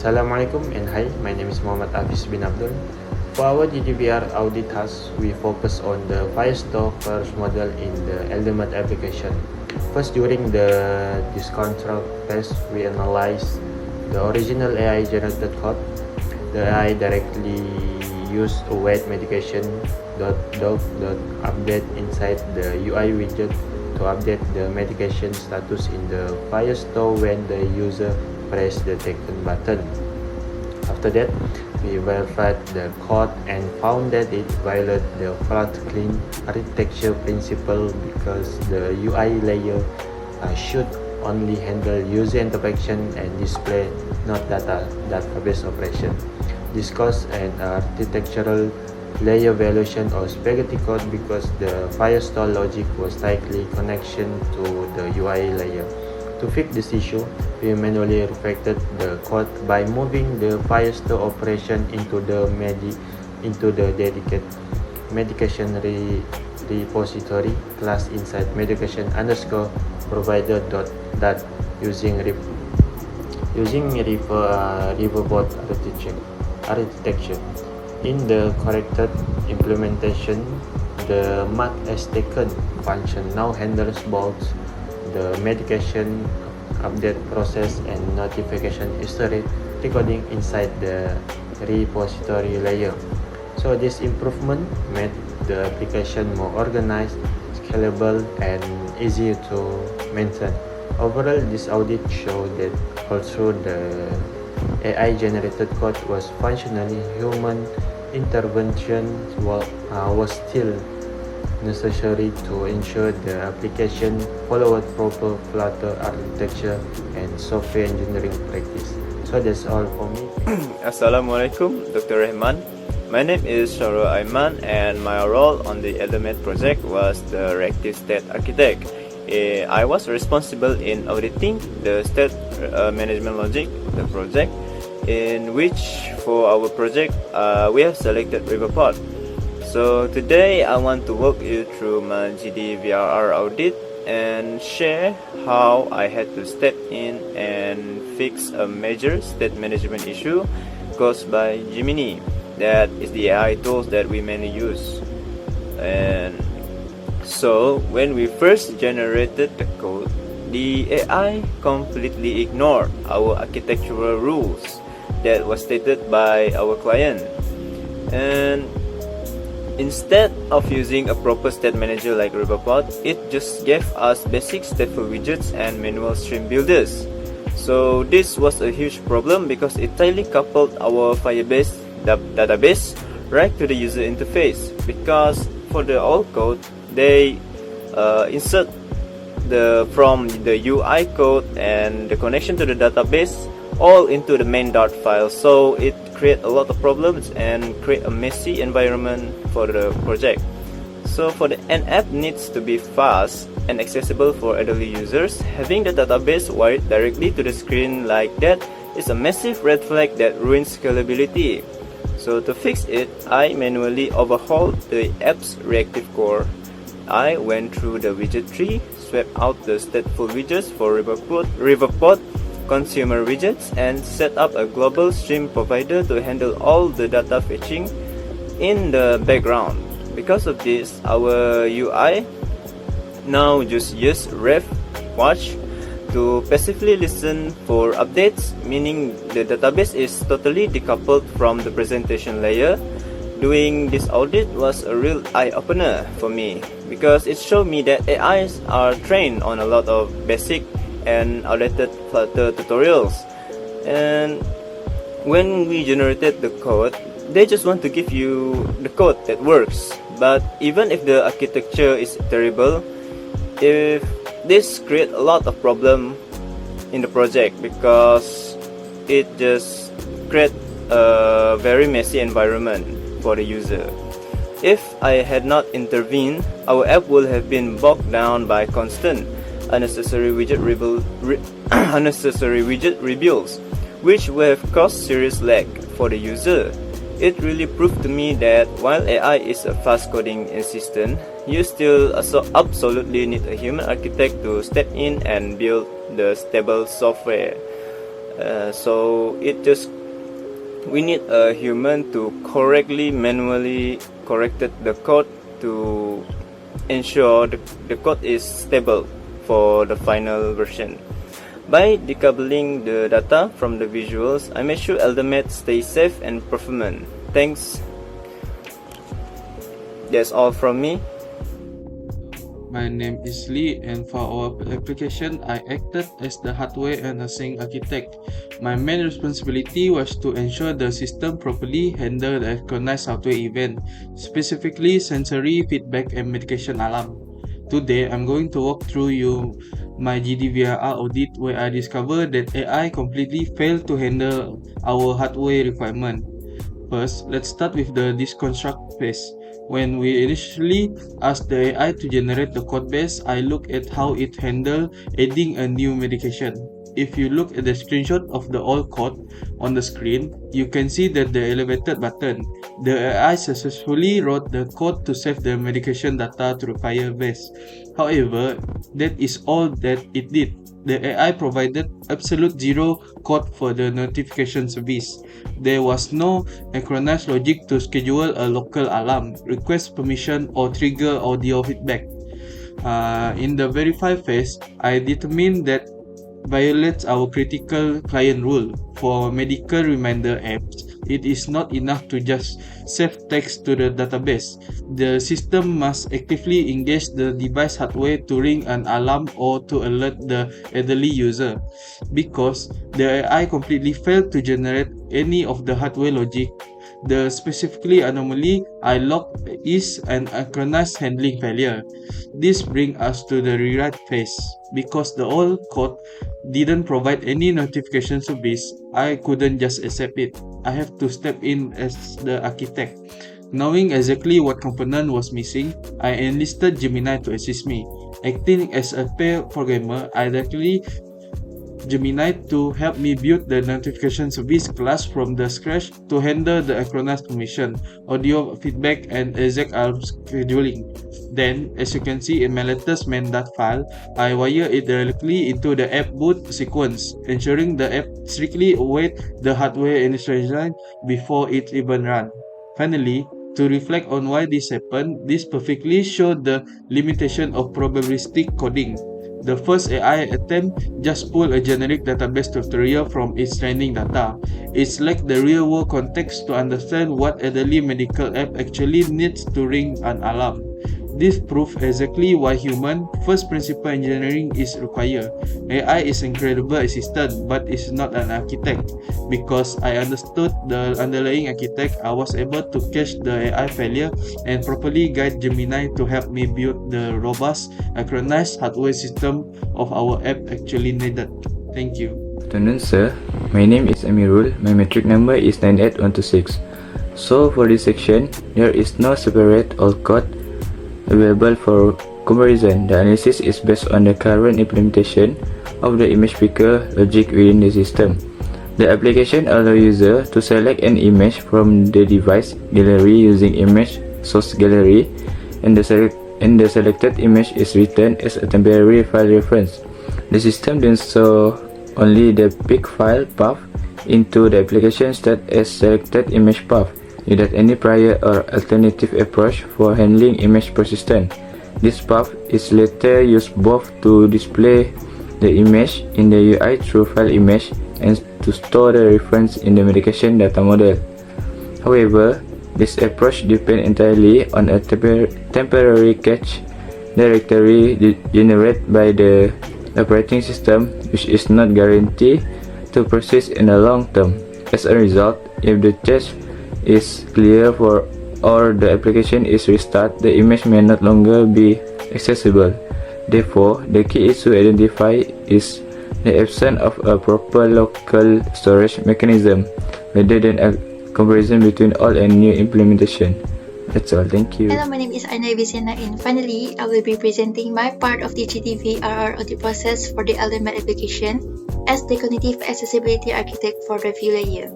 Assalamualaikum and hi, my name is Muhammad Hafiz bin Abdul. For our GDPR audit task, we focus on the Firestore first model in the Eldermed application. First, during the discount test, we analyze the original AI generated code. The AI directly used await medication.doc.update inside the UI widget to update the medication status in the Firestore when the user press the taken button. After that, we verified the code and found that it violated the flat clean architecture principle because the UI layer should only handle user interaction and display, not database operation. This caused an architectural layer violation of spaghetti code because the Firestore logic was tightly connection to the UI layer. To fix this issue, we manually refactored the code by moving the Firestore operation into the dedicated medication repository class inside medication underscore provider dot using riverboat architecture. In the corrected implementation, the mark as taken function now handles both the medication update process and notification history recording inside the repository layer. So this improvement made the application more organized, scalable, and easier to maintain. Overall, this audit showed that although the AI generated code was functionally, human intervention was still necessary to ensure the application followed proper Flutter architecture and software engineering practice. So that's all for me. Assalamualaikum, Dr. Rahman. My name is Shahrul Aiman and my role on the Eldermed project was the reactive state architect. I was responsible in auditing the state management logic of the project, in which for our project we have selected Riverport. So today I want to walk you through my GDPR audit and share how I had to step in and fix a major state management issue caused by Gemini. That is the AI tools that we mainly use. And so when we first generated the code, the AI completely ignored our architectural rules that was stated by our client. And instead of using a proper state manager like Riverport, it just gave us basic stateful widgets and manual stream builders. So this was a huge problem because it tightly coupled our Firebase database right to the user interface. Because for the old code, they insert from the UI code and the connection to the database all into the main dart file, so it create a lot of problems and create a messy environment for the project. So for the end app needs to be fast and accessible for elderly users. Having the database wired directly to the screen like that is a massive red flag that ruins scalability. So to fix it, I manually overhauled the app's reactive core. I went through the widget tree, swept out the stateful widgets for Riverport consumer widgets, and set up a global stream provider to handle all the data fetching in the background. Because of this, our UI now just use ref watch to passively listen for updates, meaning the database is totally decoupled from the presentation layer. Doing this audit was a real eye-opener for me because it showed me that AIs are trained on a lot of basic and outdated Flutter tutorials, and when we generated the code, they just want to give you the code that works. But even if the architecture is terrible, if this create a lot of problem in the project because it just create a very messy environment for the user. If I had not intervened, our app would have been bogged down by constant unnecessary widget rebuilds, which would have caused serious lag for the user. It really proved to me that while AI is a fast coding assistant, you still absolutely need a human architect to step in and build the stable software. So we need a human to correctly manually corrected the code to ensure the code is stable for the final version. By decoupling the data from the visuals, I make sure Eldermed stays safe and performant. Thanks. That's all from me. My name is Lee, and for our application, I acted as the hardware and async architect. My main responsibility was to ensure the system properly handled the recognized software event, specifically sensory feedback and medication alarm. Today, I'm going to walk through my GDVR audit where I discovered that AI completely failed to handle our hardware requirement. First, let's start with the deconstruct phase. When we initially asked the AI to generate the code base, I looked at how it handled adding a new medication. If you look at the screenshot of the old code on the screen, you can see that the elevated button. The AI successfully wrote the code to save the medication data to the Firebase. However, that is all that it did. The AI provided absolute zero code for the notification service. There was no synchronous logic to schedule a local alarm, request permission, or trigger audio feedback. In the verify phase, I determined that violates our critical client rule. For medical reminder apps, it is not enough to just save text to the database. The system must actively engage the device hardware to ring an alarm or to alert the elderly user. Because the AI completely failed to generate any of the hardware logic, the specifically anomaly I logged is an synchronous handling failure. This brings us to the rewrite phase. Because the old code didn't provide any notification service, I couldn't just accept it. I have to step in as the architect. Knowing exactly what component was missing, I enlisted Gemini to assist me. Acting as a pair programmer, I directly Gemini to help me build the notification service class from the scratch to handle the synchronous permission, audio feedback, and exact alarm scheduling. Then, as you can see in my latest main.dat file, I wire it directly into the app boot sequence, ensuring the app strictly awaits the hardware initialization before it even runs. Finally, to reflect on why this happened, this perfectly showed the limitation of probabilistic coding. The first AI attempt just pulled a generic database tutorial from its training data. It lacked the real-world context to understand what elderly medical app actually needs to ring an alarm. This proves exactly why human first principle engineering is required. AI is an incredible assistant, but is not an architect. Because I understood the underlying architect, I was able to catch the AI failure and properly guide Gemini to help me build the robust, synchronized hardware system of our app actually needed. Thank you. Good afternoon, sir. My name is Amirul. My metric number is 98126. So for this section, there is no separate old code available for comparison. The analysis is based on the current implementation of the image picker logic within the system. The application allows user to select an image from the device gallery using image source gallery, and the selected image is written as a temporary file reference. The system then shows only the pick file path into the application state as selected image path, without any prior or alternative approach for handling image persistence. This path is later used both to display the image in the UI through file image and to store the reference in the medication data model. However, this approach depends entirely on a temporary cache directory generated by the operating system, which is not guaranteed to persist in the long term. As a result, if the cache is clear or the application is restarted, the image may no longer be accessible. Therefore, the key issue identified is the absence of a proper local storage mechanism, rather than a comparison between old and new implementation. That's all. Thank you. Hello, my name is Aina Vicena, and finally, I will be presenting my part of the GDVRR audit process for the Eldermed application as the cognitive accessibility architect for the view layer.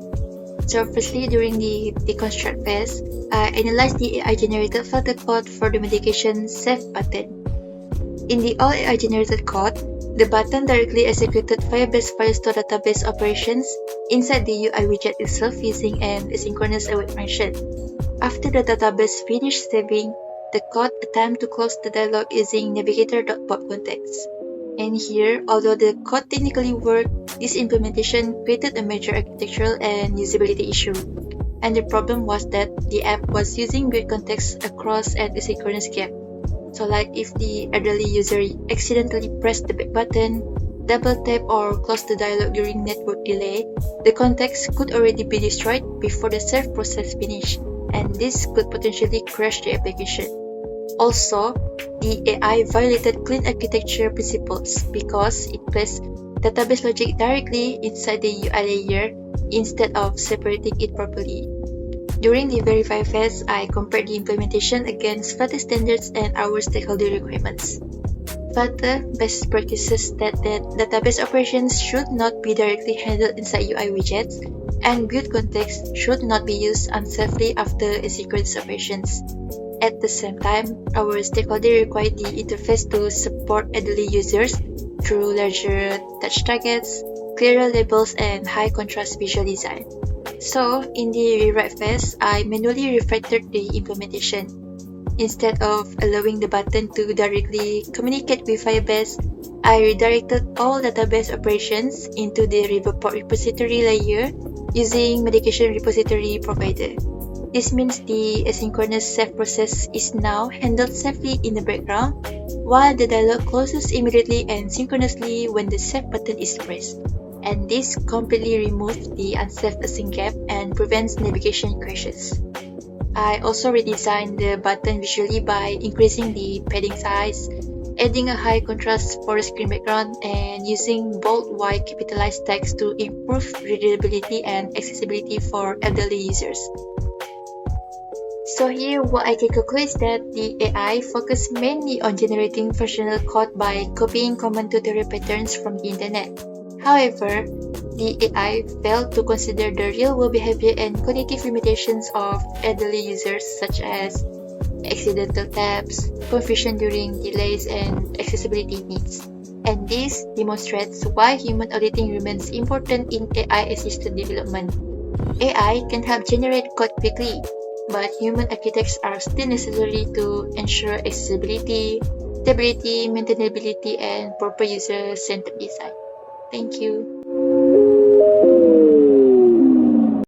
So firstly, during the deconstruct phase, I analyzed the AI-generated filter code for the medication save button. In the all AI-generated code, The button directly executed Firebase Firestore database operations inside the UI widget itself using an asynchronous await function. After the database finished saving, the code attempted to close the dialog using navigator.pop context. And here, although the code technically worked, this implementation created a major architectural and usability issue. And the problem was that the app was using weird context across an asynchronous gap. So like if the elderly user accidentally pressed the back button, double tap or close the dialog during network delay, the context could already be destroyed before the save process finished, and this could potentially crash the application. Also, the AI violated clean architecture principles because it placed database logic directly inside the UI layer instead of separating it properly. During the verify phase, I compared the implementation against FATE standards and our stakeholder requirements. FATE best practices state that database operations should not be directly handled inside UI widgets, and build context should not be used unsafely after asynchronous operations. At the same time, our stakeholder required the interface to support elderly users through larger touch targets, clearer labels, and high contrast visual design. So, in the rewrite phase, I manually refactored the implementation. Instead of allowing the button to directly communicate with Firebase, I redirected all database operations into the report repository layer using medication repository provider. This means the asynchronous save process is now handled safely in the background, while the dialog closes immediately and synchronously when the save button is pressed. And this completely removes the unsafe async gap and prevents navigation crashes. I also redesigned the button visually by increasing the padding size, adding a high contrast for the screen background, and using bold white capitalized text to improve readability and accessibility for elderly users. So here what I can conclude is that the AI focused mainly on generating functional code by copying common tutorial patterns from the internet. However, the AI failed to consider the real-world behavior and cognitive limitations of elderly users such as accidental taps, confusion during delays, and accessibility needs. And this demonstrates why human auditing remains important in AI-assisted development. AI can help generate code quickly, but human architects are still necessary to ensure accessibility, stability, maintainability, and proper user-centered design. Thank you.